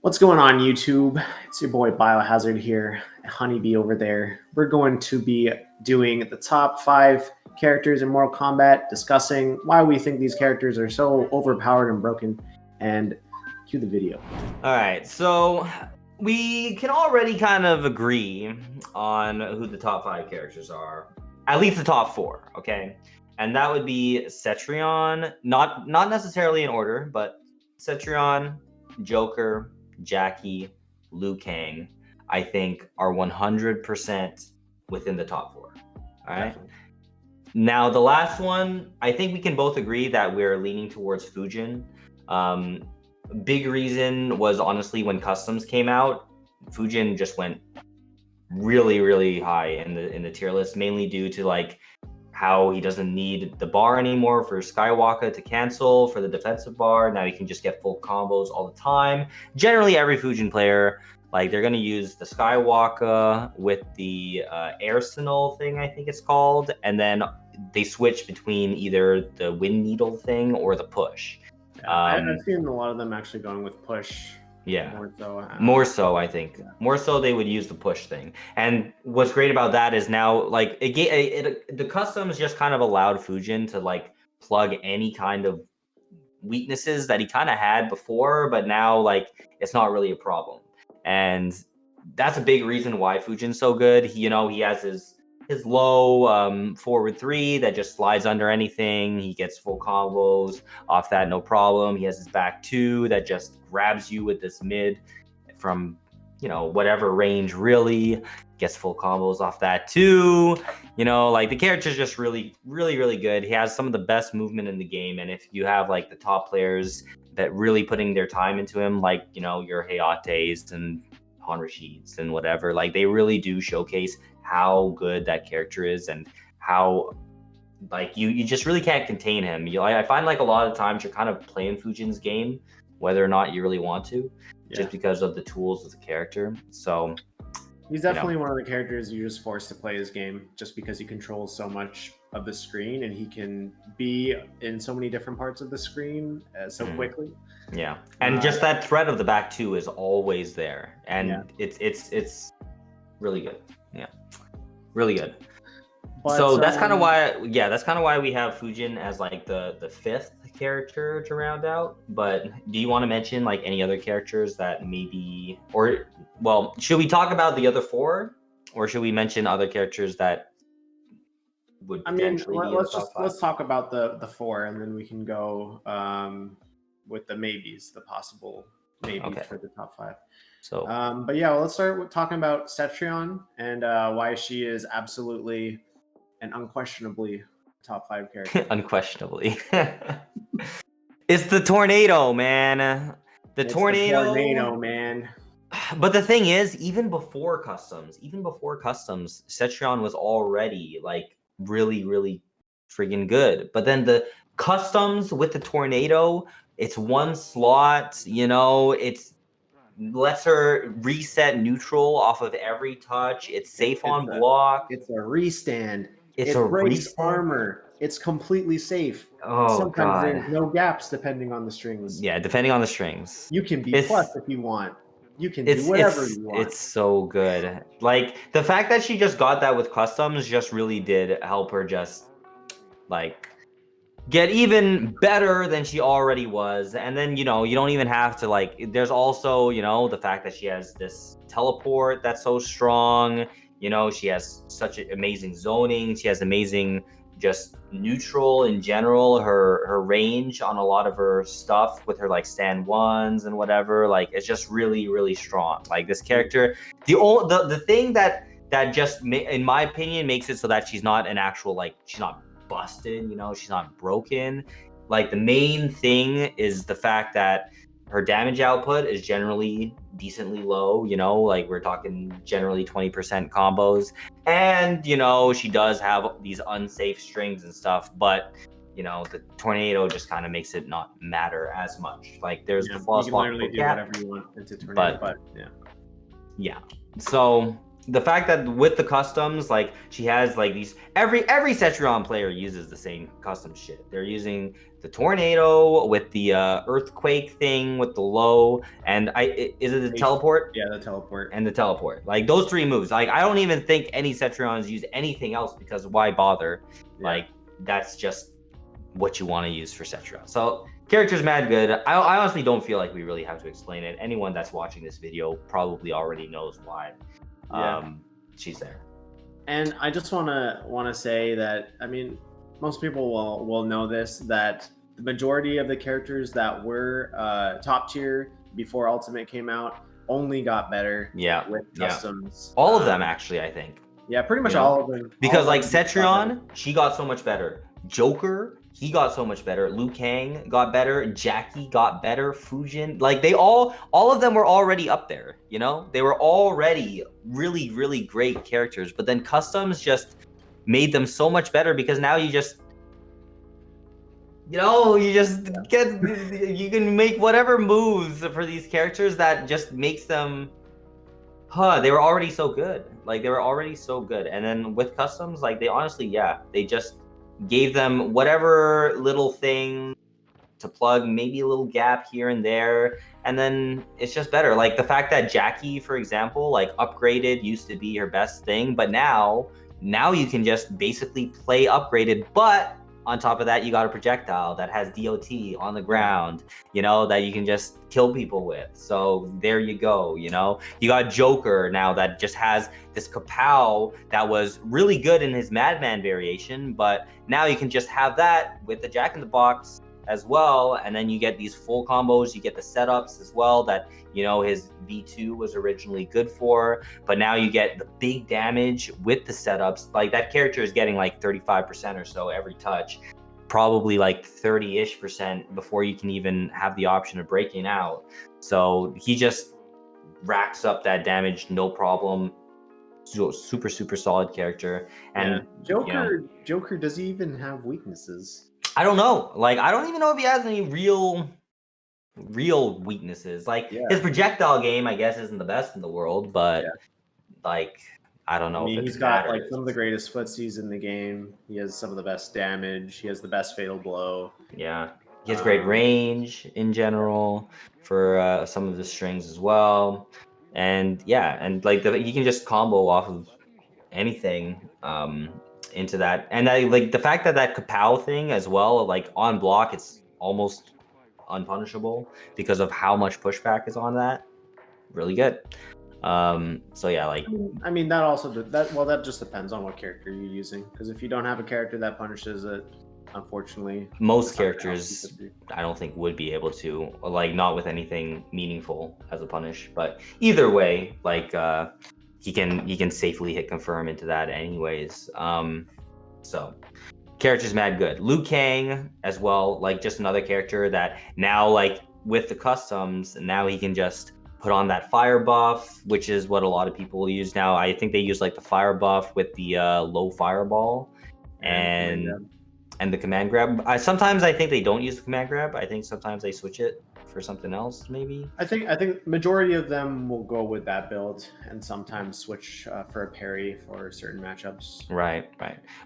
What's going on, YouTube? It's your boy Biohazard here, HoneyBee over there. We're going to be doing the top 5 characters in Mortal Kombat, discussing why we think these characters are so overpowered and broken, and cue the video. All right, so we can already kind of agree on who the top 5 characters are, at least the top 4, okay? And that would be Cetrion, not necessarily in order, but Cetrion, Joker, Jackie, Liu Kang, I think are 100% within the top 4. All right. Definitely. Now the last one, I think we can both agree that we're leaning towards Fujin. Big reason was honestly when customs came out, Fujin just went really high in the tier list, mainly due to like how he doesn't need the bar anymore for Skywalker to cancel for the defensive bar. Now he can just get full combos all the time. Generally, every Fujin player, like they're gonna use the Skywalker with the Arsenal thing, I think it's called, and then they switch between either the Wind Needle thing or the push. I've seen a lot of them actually going with push. Yeah, more so I think more so they would use the push thing. And what's great about that is now like the customs just kind of allowed Fujin to like plug any kind of weaknesses that he kind of had before, but now like it's not really a problem. And that's a big reason why Fujin's so good. He has his low forward 3 that just slides under anything. He gets full combos off that, no problem. He has his back 2 that just grabs you with this mid from whatever range, really gets full combos off that too. Like the character's just really good. He has some of the best movement in the game, and if you have like the top players that really putting their time into him, like your Hayates and Han Rashids and whatever, like they really do showcase how good that character is and how like you just really can't contain him. I find like a lot of times you're kind of playing Fujin's game whether or not you really want to, just because of the tools of the character. So he's definitely one of the characters you're just forced to play his game, just because he controls so much of the screen and he can be in so many different parts of the screen so quickly. Yeah, and just that threat of the back 2 is always there, and it's really good. Yeah, really good. But, so that's kind of why, we have Fujin as like the 5th character to round out. But do you want to mention like any other characters that maybe, or well, should we talk about the other 4, or should we mention other characters that would potentially be let's talk about the 4, and then we can go with the maybes, the possible maybes for the top 5. So, but yeah, let's start with talking about Cetrion and why she is absolutely and unquestionably top 5 character. Unquestionably. It's the tornado, man. The tornado, man. But the thing is, even before customs, Cetrion was already like really friggin' good. But then the customs with the tornado, it's one slot, it's lets her reset neutral off of every touch. It's safe on block. It's a restand. It breaks armor. It's completely safe. Oh, sometimes there's no gaps depending on the strings. Yeah, depending on the strings. You can be plus if you want. You can do whatever you want. It's so good. Like the fact that she just got that with customs just really did help her just like get even better than she already was. And then you don't even have to like, there's also the fact that she has this teleport that's so strong. She has such amazing zoning. She has amazing just neutral in general. Her range on a lot of her stuff with her like stand 1s and whatever, like it's just really strong. Like this character, the thing that just in my opinion makes it so that she's not an actual, like she's not busted, she's not broken. Like the main thing is the fact that her damage output is generally decently low, like we're talking generally 20% combos, and she does have these unsafe strings and stuff, but the tornado just kind of makes it not matter as much. Like there's the false lock, you can literally do whatever you want into tornado, but so the fact that with the customs, like she has like these, every Cetrion player uses the same custom shit. They're using the tornado, with the earthquake thing, with the low, and is it the teleport? Yeah, the teleport. And the teleport. Like those 3 moves. Like I don't even think any Cetrions use anything else, because why bother? Yeah. Like that's just what you want to use for Cetrion. So character's mad good. I honestly don't feel like we really have to explain it. Anyone that's watching this video probably already knows why. She's there. And I just wanna say that, I mean, most people will know this, that the majority of the characters that were top tier before Ultimate came out only got better with customs. All of them, actually, I think. Yeah, pretty much all of them. Because like Cetrion, she got so much better. Joker, he got so much better. Liu Kang got better. Jackie got better. Fujin, like they all of them were already up there. You know, they were already really, really great characters. But then customs just made them so much better, because now you just, you know, you can make whatever moves for these characters that just makes them. They were already so good. Like they were already so good, and then with customs, like they honestly, they just gave them whatever little thing to plug, maybe a little gap here and there, and then it's just better. Like the fact that Jackie, for example, like upgraded used to be her best thing, but now you can just basically play upgraded, but on top of that, you got a projectile that has DOT on the ground, you know, that you can just kill people with. So there you go, you know. You got Joker now that just has this kapow that was really good in his Madman variation, but now you can just have that with the Jack in the Box as well, and then you get these full combos, you get the setups as well that, you know, his V2 was originally good for, but now you get the big damage with the setups. Like that character is getting like 35% or so every touch, probably like 30-ish% before you can even have the option of breaking out. So he just racks up that damage, no problem. So super solid character. And Joker, you know, Joker, does he even have weaknesses? I don't know. Like, I don't even know if he has any real weaknesses. Like his projectile game, I guess, isn't the best in the world, but like, I don't know. I mean, he's got like some of the greatest footsies in the game. He has some of the best damage. He has the best fatal blow. Yeah, he has great range in general for some of the strings as well. And and like he can just combo off of anything. Into that, and I like the fact that kapow thing as well, like on block it's almost unpunishable because of how much pushback is on that. Really good. So yeah, like I mean that just depends on what character you're using, because if you don't have a character that punishes it, unfortunately most characters I don't think would be able to, like not with anything meaningful as a punish, but either way, like he can safely hit confirm into that anyways. So character's mad good. Liu Kang as well, like just another character that now, like with the customs, now he can just put on that fire buff, which is what a lot of people use now. I think they use like the fire buff with the low fireball and the command grab. Sometimes I think they don't use the command grab. I think sometimes they switch it for something else, maybe. I think majority of them will go with that build and sometimes switch for a parry for certain matchups. Right.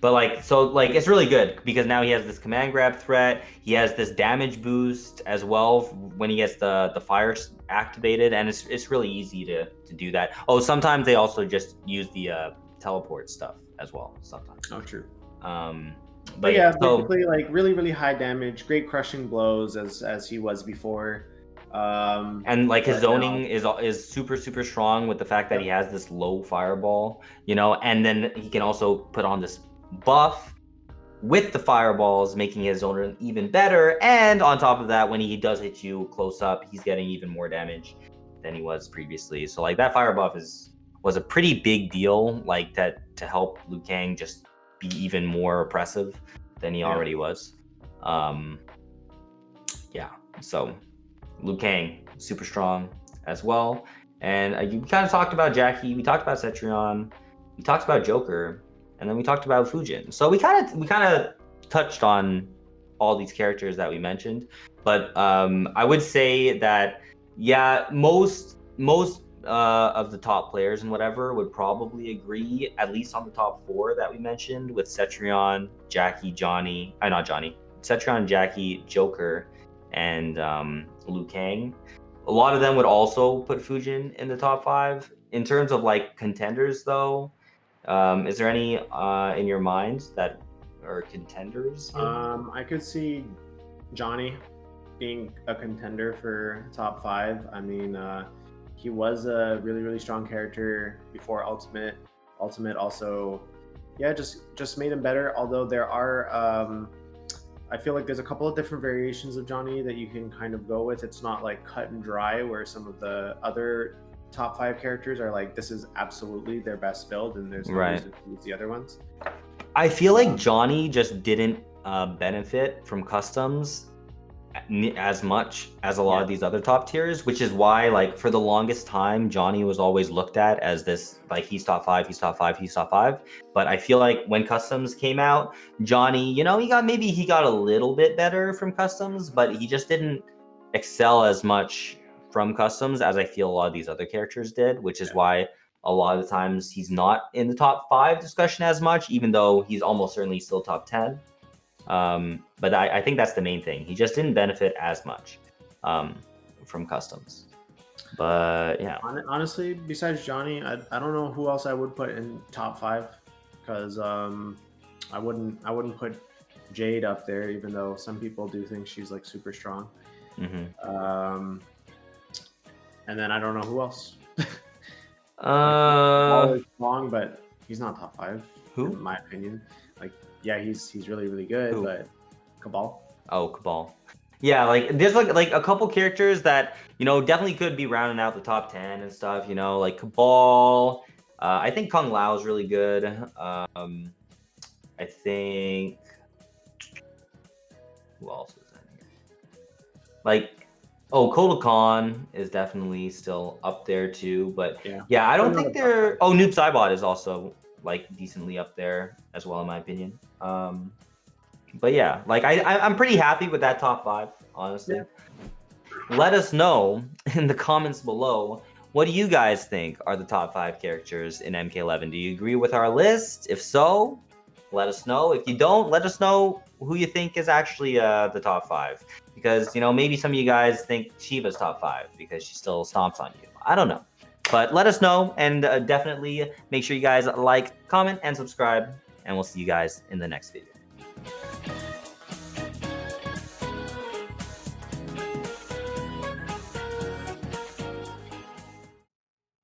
But like, so like it's really good because now he has this command grab threat. He has this damage boost as well when he gets the fire activated, and it's really easy to do that. Oh, sometimes they also just use the teleport stuff as well. Sometimes. Oh, true. But yeah, basically like really high damage, great crushing blows as he was before. And like his zoning is super strong with the fact that he has this low fireball, you know, and then he can also put on this buff with the fireballs, making his zoning even better. And on top of that, when he does hit you close up, he's getting even more damage than he was previously. So like that fire buff was a pretty big deal, like that to help Liu Kang just be even more oppressive than he already was. So Liu Kang, super strong as well. And you kind of talked about Jackie, we talked about Cetrion, we talked about Joker, and then we talked about Fujin. So we kind of touched on all these characters that we mentioned, but I would say that most of the top players and whatever would probably agree, at least on the top 4 that we mentioned, with Cetrion, Jackie, Cetrion, Jackie, Joker, and Liu Kang. A lot of them would also put Fujin in the top 5. In terms of like contenders, though, is there any in your mind that are contenders? Maybe? I could see Johnny being a contender for top 5. I mean, he was a really strong character before Ultimate. Ultimate also, yeah, just made him better. Although there are, I feel like there's a couple of different variations of Johnny that you can kind of go with. It's not like cut and dry where some of the other top 5 characters are like, this is absolutely their best build, and there's no reason to use the other ones. I feel like Johnny just didn't benefit from customs as much as a lot of these other top tiers, which is why, like, for the longest time, Johnny was always looked at as this, like, he's top 5, he's top 5, he's top 5. But I feel like when customs came out, Johnny, you know, he got a little bit better from customs, but he just didn't excel as much from customs as I feel a lot of these other characters did, which is why a lot of the times he's not in the top 5 discussion as much, even though he's almost certainly still top 10. But I think that's the main thing. He just didn't benefit as much from customs. But yeah, honestly, besides Johnny, I don't know who else I would put in top 5, because I wouldn't put Jade up there, even though some people do think she's like super strong. Mm-hmm. And then I don't know who else. Like, strong, but he's not top 5. Who? In my opinion. Like, yeah, he's really good, but Cabal. Oh, Cabal. Yeah, like there's like a couple characters that, you know, definitely could be rounding out the top 10 and stuff, you know, like Cabal. I think Kung Lao is really good. I think, who else is in here? Like, Kotal Khan is definitely still up there too, but yeah, I don't think they're. Oh, Noob Saibot is also like decently up there as well, in my opinion. But yeah, like I'm pretty happy with that top 5, honestly. Let us know in the comments below, what do you guys think are the top 5 characters in MK11? Do you agree with our list? If so, let us know. If you don't, let us know who you think is actually the top 5. Because, you know, maybe some of you guys think Shiva's top 5 because she still stomps on you. I don't know. But let us know, and definitely make sure you guys like, comment, and subscribe. And we'll see you guys in the next video.